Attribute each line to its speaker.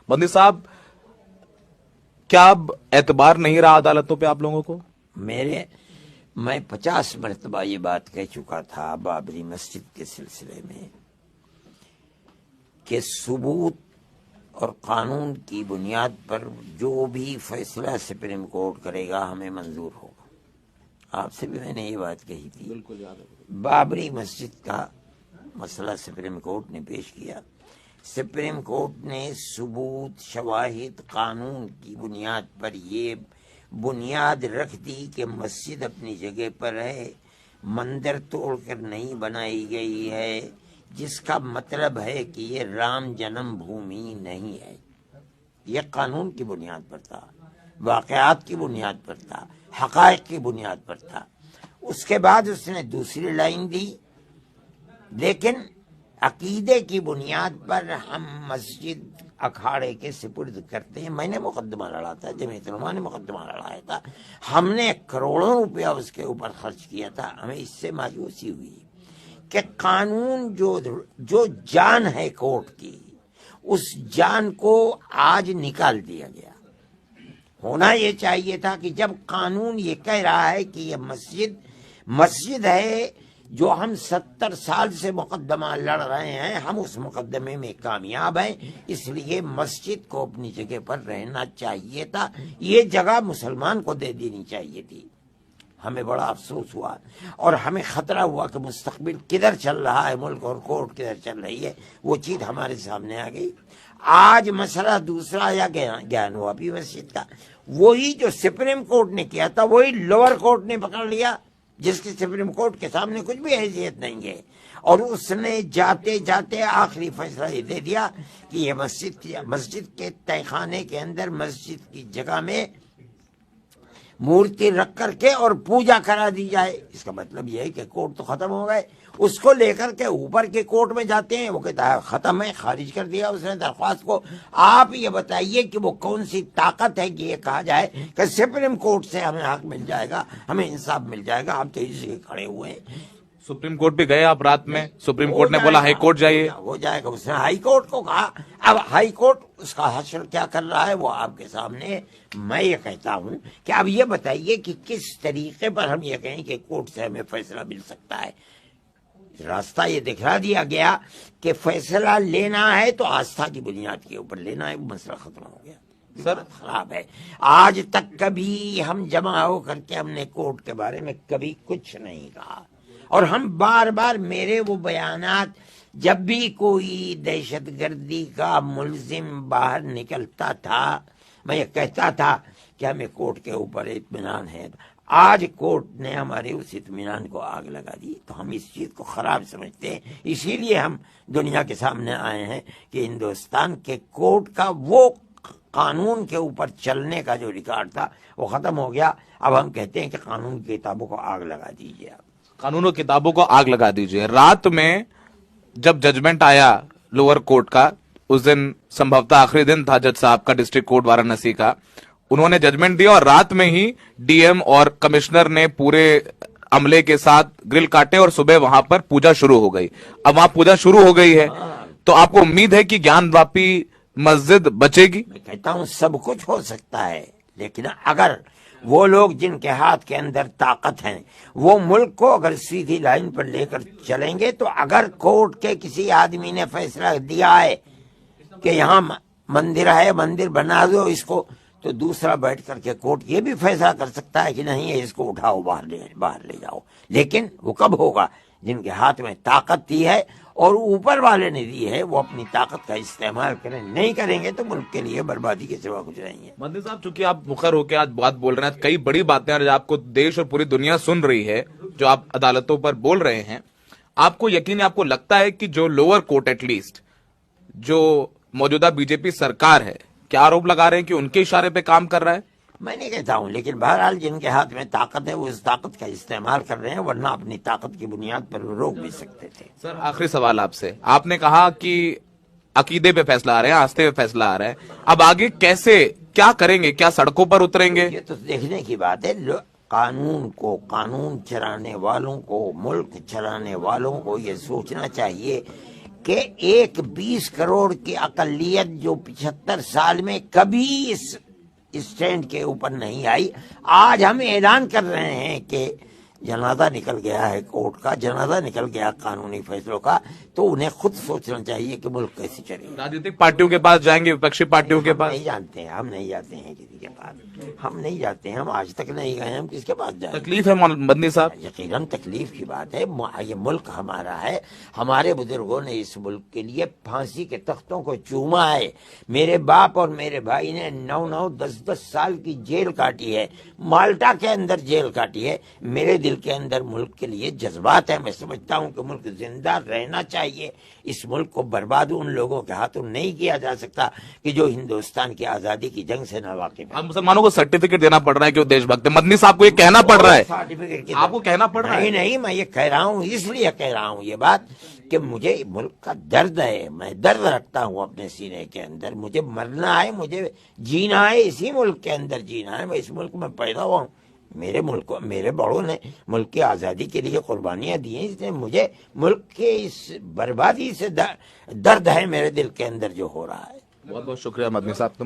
Speaker 1: बंदी साहब, क्या अब एतबार नहीं रहा अदालतों पे आप लोगों को?
Speaker 2: मैं 50 मरतबा ये बात कह चुका था बाबरी मस्जिद के सिलसिले में कि सबूत और कानून की बुनियाद पर जो भी फैसला सुप्रीम कोर्ट करेगा हमें मंजूर होगा। आपसे भी मैंने ये बात कही थी।
Speaker 1: बिल्कुल याद है।
Speaker 2: बाबरी मस्जिद का मसला सुप्रीम कोर्ट ने पेश किया। सुप्रीम कोर्ट ने सबूत, शवाहिद, कानून की बुनियाद पर ये बुनियाद रख दी कि मस्जिद अपनी जगह पर है, मंदिर तोड़कर नहीं बनाई गई है, जिसका मतलब है कि ये राम जन्म भूमि नहीं है। ये कानून की बुनियाद पर था, वाक़यात की बुनियाद पर था, हक़ाइक़ की बुनियाद पर था। उसके बाद उसने दूसरी लाइन दी, लेकिन अकीदे की बुनियाद पर हम मस्जिद अखाड़े के सुपुर्द करते हैं। मैंने मुकदमा लड़ा था, जमीयत उलमा ने मुकदमा लड़ाया था, हमने करोड़ों रुपया उसके ऊपर खर्च किया था। हमें इससे मायूसी हुई कि कानून जो जान है कोर्ट की, उस जान को आज निकाल दिया गया। होना ये चाहिए था कि जब कानून ये कह रहा है कि ये मस्जिद है, जो हम 70 साल से मुकदमा लड़ रहे हैं, हम उस मुकदमे में कामयाब हैं, इसलिए मस्जिद को अपनी जगह पर रहना चाहिए था। ये जगह मुसलमान को दे देनी चाहिए थी। हमें बड़ा अफसोस हुआ और हमें खतरा हुआ कि मुस्तकबिल किधर चल रहा है मुल्क और कोर्ट किधर चल रही है, वो चीज हमारे सामने आ गई। आज मसला दूसरा या ज्ञान हुआ भी मस्जिद का, वही जो सुप्रीम कोर्ट ने किया था वही लोअर कोर्ट ने पकड़ लिया, जिसकी सुप्रीम कोर्ट के सामने कुछ भी हैसियत नहीं है। और उसने जाते जाते आखिरी फैसला ये दे दिया कि ये मस्जिद के तहखाने के अंदर मस्जिद की जगह में मूर्ति रख करके और पूजा करा दी जाए। इसका मतलब यह है कि कोर्ट तो खत्म हो गए, उसको लेकर के ऊपर के कोर्ट में जाते हैं, वो कहता है खत्म है, खारिज कर दिया उसने दरख्वास्त को। आप ये बताइए कि वो कौन सी ताकत है कि ये कहा जाए कि सुप्रीम कोर्ट से हमें हक मिल जाएगा, हमें इंसाफ मिल जाएगा। हम तो इसी खड़े हुए हैं।
Speaker 1: सुप्रीम कोर्ट भी गए आप रात में, सुप्रीम कोर्ट ने बोला हाई कोर्ट जाइए,
Speaker 2: हो जाएगा। उसने हाई कोर्ट को कहा, अब हाई कोर्ट उसका हश्र क्या कर रहा है वो आपके सामने। मैं ये कहता हूँ कि अब ये बताइए कि किस तरीके पर हम ये कहें कि कोर्ट से हमें फैसला मिल सकता है। रास्ता ये दिखा दिया गया कि फैसला लेना है तो आस्था की बुनियाद के ऊपर लेना है, वो मसला खत्म हो गया।
Speaker 1: सर
Speaker 2: खराब है। आज तक कभी हम जमा हो करके हमने कोर्ट के बारे में कभी कुछ नहीं कहा, और हम बार बार मेरे वो बयानात, जब भी कोई दहशतगर्दी का मुलजिम बाहर निकलता था, मैं ये कहता था कि हमें कोर्ट के ऊपर इत्मीनान है। आज कोर्ट ने हमारे उस इत्मीनान को आग लगा दी, तो हम इस चीज को खराब समझते हैं। इसीलिए हम दुनिया के सामने आए हैं कि हिंदुस्तान के कोर्ट का वो कानून के ऊपर चलने का जो रिकॉर्ड था वो खत्म हो गया। अब हम कहते हैं कि कानून की किताबों को आग लगा दीजिए।
Speaker 1: कानूनों किताबों को आग लगा दीजिए। रात में जब जजमेंट आया लोअर कोर्ट का, उस दिन संभवतः आखिरी दिन था जज साहब का डिस्ट्रिक्ट कोर्ट वाराणसी का, उन्होंने जजमेंट दिया और रात में ही डीएम और कमिश्नर ने पूरे अमले के साथ ग्रिल काटे और सुबह वहां पर पूजा शुरू हो गई। अब वहां पूजा शुरू हो गई है, तो आपको उम्मीद है कि ज्ञानवापी मस्जिद बचेगी?
Speaker 2: मैं कहता हूँ सब कुछ हो सकता है, लेकिन अगर वो लोग जिनके हाथ के अंदर ताकत है वो मुल्क को अगर सीधी लाइन पर लेकर चलेंगे, तो अगर कोर्ट के किसी आदमी ने फैसला दिया है कि यहाँ मंदिर है, मंदिर बना दो इसको, तो दूसरा बैठ करके कोर्ट ये भी फैसला कर सकता है कि नहीं है, इसको उठाओ बाहर ले जाओ। लेकिन वो कब होगा? जिनके हाथ में ताकत दी है और ऊपर वाले ने दी है, वो अपनी ताकत का इस्तेमाल करें। नहीं करेंगे तो मुल्क के लिए बर्बादी के सिवा कुछ नहीं है।
Speaker 1: बंदी साहब, चूंकि आप मुखर होकर आज बात बोल रहे हैं, कई बड़ी बातें आज आपको देश और पूरी दुनिया सुन रही है जो आप अदालतों पर बोल रहे हैं, आपको यकीन है, आपको लगता है कि जो लोअर कोर्ट एटलीस्ट जो मौजूदा बीजेपी सरकार है, क्या आरोप लगा रहे हैं कि उनके इशारे पे काम कर रहा है?
Speaker 2: मैं नहीं कहता हूं, लेकिन बहरहाल जिनके हाथ में ताकत है वो उस ताकत का इस्तेमाल कर रहे हैं, वरना अपनी ताकत की बुनियाद पर रोक भी सकते थे।
Speaker 1: सर, आखिरी सवाल आपसे, आपने कहा कि अकीदे पे फैसला आ रहे हैं, आस्थे पे फैसला आ रहा है, अब आगे कैसे, क्या करेंगे? क्या सड़कों पर उतरेंगे?
Speaker 2: ये तो देखने की बात है। कानून को, कानून चलाने वालों को, मुल्क चलाने वालों को ये सोचना चाहिए کہ ایک 20 کروڑ کی اقلیت جو 75 سال میں کبھی اس اسٹینڈ کے اوپر نہیں آئی، آج ہم اعلان کر رہے ہیں کہ جنازہ نکل گیا ہے کورٹ کا، جنازہ نکل گیا قانونی فیصلوں کا، تو انہیں خود سوچنا چاہیے کہ ملک کیسے چلے گا۔
Speaker 1: راجنیتک پارٹیوں کے پاس جائیں گے، وپکشی پارٹیوں کے پاس؟
Speaker 2: نہیں جانتے ہیں، ہم نہیں جاتے ہیں کسی کے پاس، ہم نہیں جاتے ہیں، ہم آج تک نہیں گئے ہیں، ہم کس کے پاس جائیں گے؟
Speaker 1: تکلیف ہے مدنی صاحب؟
Speaker 2: یقیناً تکلیف کی بات ہے، یہ ملک ہمارا ہے، ہمارے بزرگوں نے اس ملک کے لیے پھانسی کے تختوں کو چوما ہے، میرے باپ اور میرے بھائی نے 9 10 سال کی جیل کاٹی ہے، مالٹا کے اندر جیل کاٹی ہے، میرے دل کے اندر ملک کے لیے جذبات ہیں، میں سمجھتا ہوں کہ ملک زندہ رہنا چاہیے، اس ملک کو برباد ان لوگوں کے ہاتھوں نہیں کیا جا سکتا کہ جو ہندوستان کی آزادی کی جنگ سے ناواقف ہیں۔
Speaker 1: اب مسلمانوں کو سرٹیفکیٹ دینا پڑ رہا ہے کہ وہ دیش بھکت ہے، مدنی صاحب کو یہ کہنا پڑ رہا ہے،
Speaker 2: سرٹیفکیٹ کی
Speaker 1: آپ کو کہنا پڑ رہا ہے؟
Speaker 2: نہیں، میں یہ کہہ رہا ہوں، اس لیے کہہ رہا ہوں یہ بات کہ مجھے ملک کا درد ہے، میں درد رکھتا ہوں اپنے سینے کے اندر، مجھے مرنا ہے، مجھے جینا ہے، اسی ملک کے اندر جینا ہے، میں اس ملک میں پیدا ہوا ہوں، میرے ملک کو میرے بڑوں نے ملک کی آزادی کے لیے قربانیاں دی ہیں، اس لیے مجھے ملک کے اس بربادی سے درد ہے میرے دل کے اندر جو ہو رہا ہے۔
Speaker 1: بہت بہت شکریہ مدنی صاحب۔